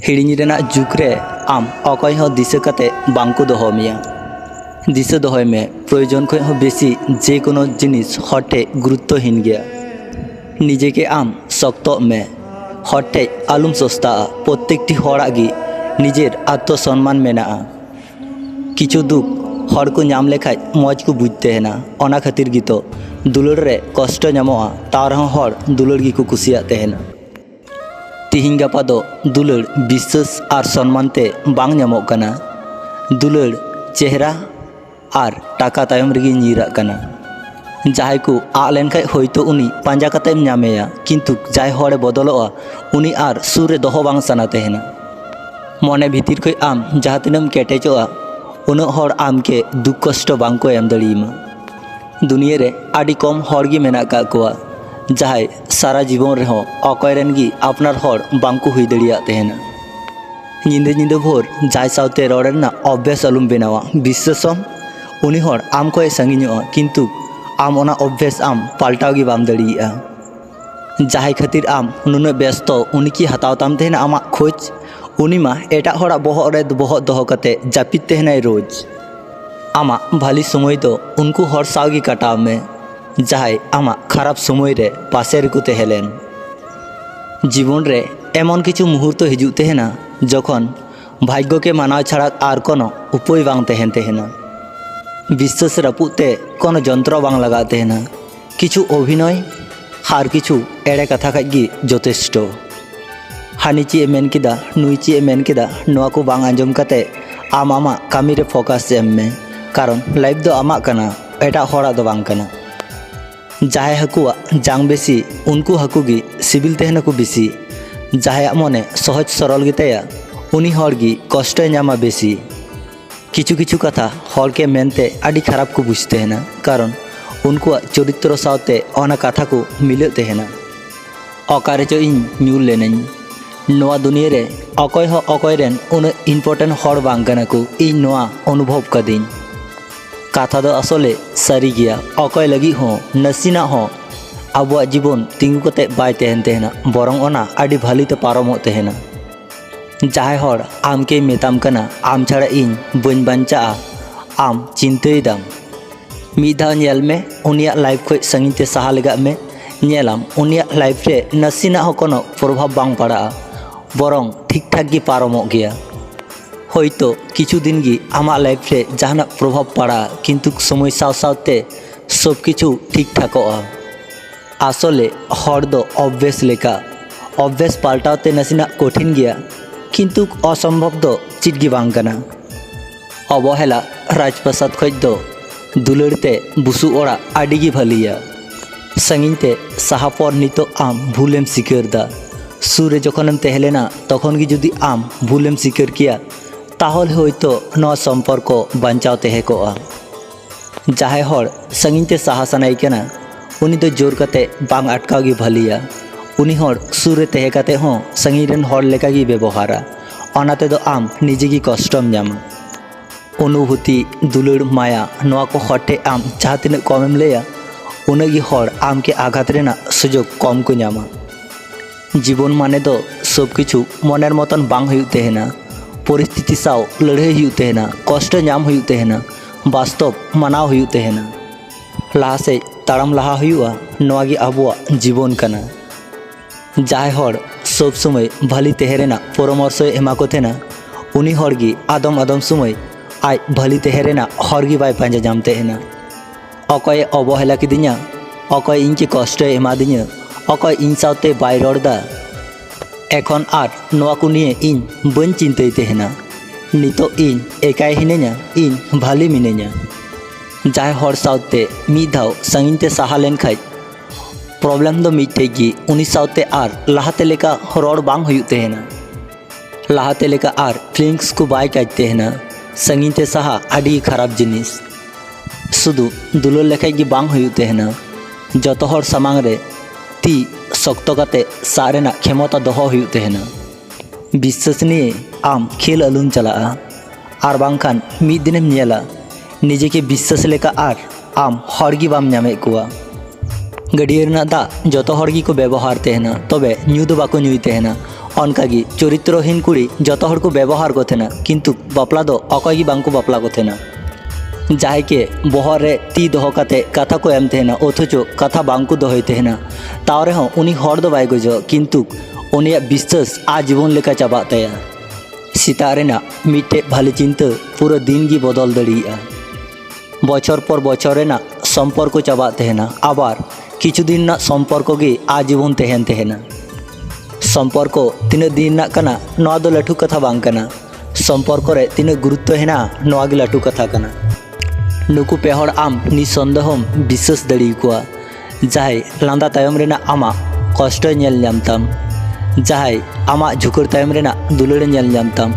हिड़िंग रेना जुग रे आम अकय हो दिशा काते बांको दोहो मिया दिशा दोहय में प्रयोजन खय हो बेसी जे कोनो जिनिस हर ठे गुरुत्वहीन गया निजे के आम शक्त में हर ठे आलुम सस्ता प्रत्येकटी हड़ागी निजेर आत्मसम्मान मेना किछु दुख हर को नाम लेखाय मौज को बुझते हैं ना ओना खातिर गी तो दुलड़ रे कष्ट नामोआ तारह हर दुलड़ गी को कुसियाते हैं ना तिहिं गापा दो दुलड़ विश्वास और सम्मान ते बांग नामोग कना दुलड़ चेहरा और टाका तायम रेगी नीरा कना जहाय को आ लेनखाय होयतो उनी पांजा कातेम नामेया किंतु जाय हरे बदलोआ उनी आर सुर रे दोहो बांग सानाते हैं ना मने भीतिर खय आम जहाँ तिनाम केटेचोआ उन्ना हर आम के दुख कष्ट बांको एम दाड़ियमा दुनिया रे आडी कम हर गी मेना का कोआ जहाय सारा जीवन रे हो अकयरेन गी आपनार हर बांको हुई दाड़िया तेहेना निंदे निंदे भोर जाय सावते रड़ेना अभ्यास आलुम बेनावा विश्वासम उनी हर आम को सांगिñoa किंतु आम ओना अभ्यास आम पाल्टाव गी बाम दाड़िया जहाय खातिर आम नुना व्यस्त उनी की हताव ताम तेहेना आमा खोज उनी मा एटा हड़ा बहर रे बहर दोहो कते जापित तेहनाय रोज आमा भाली समय दो उनको हर सावगी काटाव में जहाय आमा खराब समय रे पासे रेको तेहेलेन जीवन रे एमन किछु मुहूर्त हिजुग तेहेना जखन भाग्य के मानाव छाड़ा आर कोनो उपाय बांग तेहेन तेहेना विश्वास रापुते कोनो जंत्र बांग लगा तेहेना किछु अभिनय हार किछु एड़े कथा खाज गी यथेष्ट हानि ची मेन किदा नुई ची मेन किदा नोआ को बांग आंजम कते आम आमा कामी रे फोकस एम में कारण लाइफ दो आमा कना एटा हड़ा दो बांग कना जहाय हकुआ जांग बेसी उनको हकु गी सिबिल तेहना को बेसी जहाय मने सहज सरल गितेया उनी हर गी कष्ट नामा बेसी किछु किछु कथा हर के मेनते आडी खराब को बुझते हैं ना कारण उनको चरित्र सावते ओना कथा को मिले तेहना अकारे चो इन न्यूल लेनाई नोआ दुनिया रे अकय हो अकयरेन उन इम्पोर्टेंट हर बांग कना को इन नोआ अनुभव कदिन कथा दो असले सारी गया अकय लगी हो नसीना हो आबुआ जीवन तिंगु कते बाय तेहन तेहना बरंग ओना आडी भालीते पारमो तेहना जहाय हर आम के मेताम कना आम छाड़ा इन बन बांचा आम चिंतई दाम मिधा नेल में उनिया लाइफ खय संगिते सहा लेगा में नेलाम उनिया लाइफ रे नसीना हो कोनो प्रभाव बांग पड़ा बरंग ठीक ठाक गी पारमो गया होयतो किछु दिन गी आमा लाइफ रे जहाना प्रभाव पड़ा किंतु समय साव सावते सब किछु ठीक ठाकोआ आसले हर दो अभ्यास लेका अभ्यास पाल्टावते नसीना कठिन गया किंतु असम्भव दो चिटगी बांग कना अवहेला राजप्रसाद खय दो दुलड़ते बुसु ओड़ा आडिगी भालिया संगिते साहा पर नितो आम भूलेम सिकरदा सुरे जखनम तेहलेना तखन गी जुदी आम भूलेम सिकर किया ताहले होयतो न सम्पर्क बांचाव तेहे कोआ जहाय हर संगिते साहा सनाई केना उनी दो जोर कते बांग अटकाव गी भालिया उनी हर सुरे तेहे कते हो संगी रेन हर लेका गी व्यवहारा ओनाते दो आम निजे गी कष्टम नामा अनुभूति दुलड़ माया नोआ को हटे आम जहाँ तीन कमेम लेया उनगी हर आम के आघात रेना सुजोग कम को नामा जीवन माने दो सब किछु मनेर मतन बांग हुयु तेहेना परिस्थिति साव लड़ाई हुयु तेहेना कष्ट नाम हुयु तेहेना वास्तव मानाव हुयु तेहेना लाहा से ताड़ाम लाहा हुयुआ नोआ गी आबुआ जीवन कना जहाय हर सब समय भाली तेहेरेना परामर्श एमा को तेना उनी हर गी आदम आदम समय आय भाली तेहेरेना हर गी बाय पांजा जाम तेहेना अकय अवहेला किदिया अकय इनके कष्ट एमा दिया अकय इन सावते बाय रड़दा एखन आर नोआ को निये इन बन चिंतई तेहेना नितो इन एकाय हिने냐 इन भाली मिने냐 जहाय हर सावते मिद धाव संगिते साहा लेन खाय प्रॉब्लम दो मिटे गी उनी सावते आर लाहाते लेका रड़ बांग हुयु तेहेना लाहाते लेका आर फीलिंग्स को बाय काज तेहेना संगिते साहा आडी खराब जिनिस सुदु दुलर लेखाय गी बांग हुयु तेहेना जतो हर सामांग रे ती शक्त काते सारेना क्षमता दोहो हुयु तेहेना विश्वास निये आम खेल आलुम चला आर बांखान मिद दिनेम नेला निजे के विश्वास लेका आर आम हर गी बाम नामे कोआ गडिया दा जतो हर गी को व्यवहार तेहेना तबे न्यू दो बाको न्यूई तेहेना অনকাगी চরিত্রহীন কুड़ी যত हर को व्यवहार को थेना किंतु बापला दो अकय बांको बापला को थेना जहां के बहर रे ती दोहो काते कथा को एम थेना अथचो कथा बांको दोहय थेना तावरे हो उनी हर दो बाय गजो किंतु उनिया विश्वास आजीवन लेका चाबा तया सीता रेना मिटे भाले चिंता पूरा दिन की बदल दड़िया बचर पर बचर रेना सम्पर्क चाबा तहेना आबार किछु दिन ना सम्पर्क गे आजीवन तहेन तहेना सम्पर्क तीन दिन ना कना नवा दो लठू कथा बांग कना सम्पर्क रे तीन गुरुत्व हेना नवा गे लठू कथा कना नुकु पेहर आम निसंदेहम विश्वास दड़ी कुआ जहाय लांदा तायम रेना आमा कष्ट नेल ᱧᱟᱢᱛᱟᱢ जहाय आमा झुकर तायम रेना दुलड़ नेल ᱧᱟᱢᱛᱟᱢ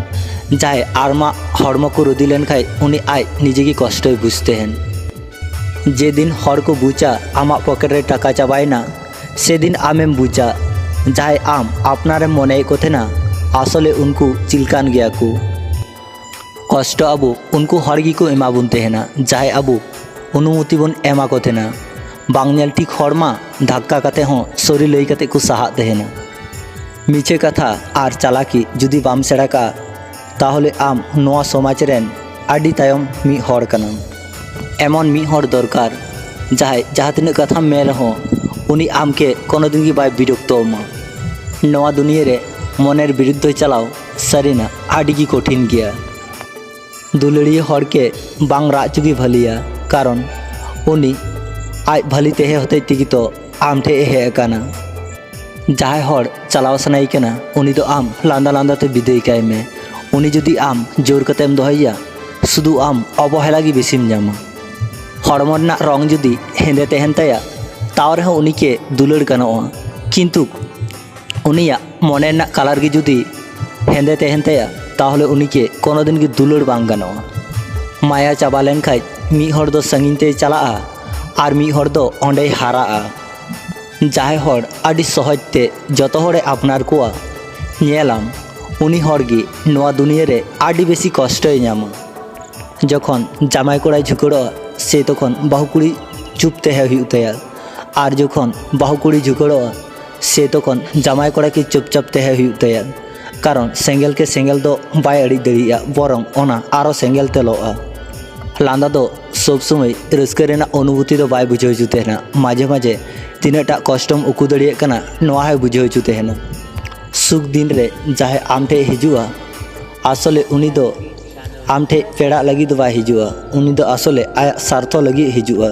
जहाय आरमा हड़म को रुदी लेन खाय उनी आय निजे की कष्ट बुझते हैं जे दिन हर को बुझा आमा पकेट रे टाका चाबायना से दिन आमेम बुझा जहाय आम आपनारे मने को थेना आसले उनको चिलकान गया को कष्ट आबो उनको हरगी को एमा बुन तेहना जहाय आबो अनुमति बन एमा को थेना बांग नेल ठीक हरमा धक्का काते हो सरी लई काते को साहा तेहना मिछे कथा आर चालाकी जुदी बाम सेड़ा का ताहले आम नोआ समाज रेन आडी तायम मी हर कनाम एमन मी हर दरकार जहाय जहाँ तिना कथा मेल हो उनी आम के कोनो दिन की बाय बिरक्तमा नोआ दुनिया रे मनेर बिरुद्ध चलाओ सरीना आडी की कठिन गया दुलड़िया हर के बांग राचुगी भलिया कारण उनी आज भली तेहे होते तिगी तो आम ठे हे काना जहाय हर चलाव सनाई कना उनी तो आम लांदा लांदा ते बिदाय काय में उनी जुदी आम जोर कतेम दोहैया सुदु आम अवहेला गी बेसिम जामा हड़मो रना रंग जुदी हेंदे तेहन ताया ताव रेहो उनी के दुलड़ गानोआ किंतु उनिया मने रना कलर गी जुदी हेंदे तेहन ताया ताहले उनी के कोनो दिन की दुलड़ बांग गानोआ माया चाबा लेन खाय मी हर दो संगीन ते चलाआ आर मी हर दो ओंडे हाराआ जहाय हर आडी सहज ते जतो हरे आपनार कोआ नेलाम उनी हर गी नोआ दुनिया रे आडी बेसी कष्ट ᱧᱟᱢᱟ जखन जामाई कोड़ाई झुकड़ो से तखन बाहुकुड़ी चुप तहे हुई तया आर जखन बाहुकुड़ी झुकड़ो से तखन जामाई कोड़ा के चुपचाप तहे हुई तया कारण सेंगेल के सेंगेल दो बाय अड़ी दड़िया बरং ओना आरो सेंगेल तेलोआ लांदा दो सब समय रस्के रेना अनुभूति दो बाय बुझाव जुतेना माझे माझे तीनाटा कष्टम उकू दड़िया कना नोआ है बुझाव जुतेना सुख दिन रे जहां आम ठे हिजुआ आसले उनी दो आम ठे पेड़ा लगी दो बाय हिजुआ उनी दो आसले आया स्वार्थ लगी हिजुआ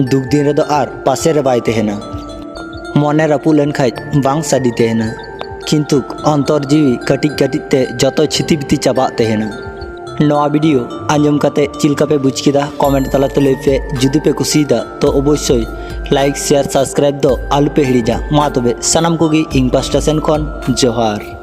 दुख दिन रे दो आर पासे रे बाय तेहना मने रापू लेन खाय बांग साडी तेहना किंतु अंतर जीवी कटिक कटिक ते जतो छिति बिति चाबा तेहना नवा वीडियो आंजम काते चिलका पे बुझ किदा कमेंट तलाते लई पे जुदी पे कुसीदा तो अवश्य लाइक शेयर सब्सक्राइब दो आलू पे हिड़ीजा मा तबे सनम कोगी इंग पास्टा सेन खन जोहार।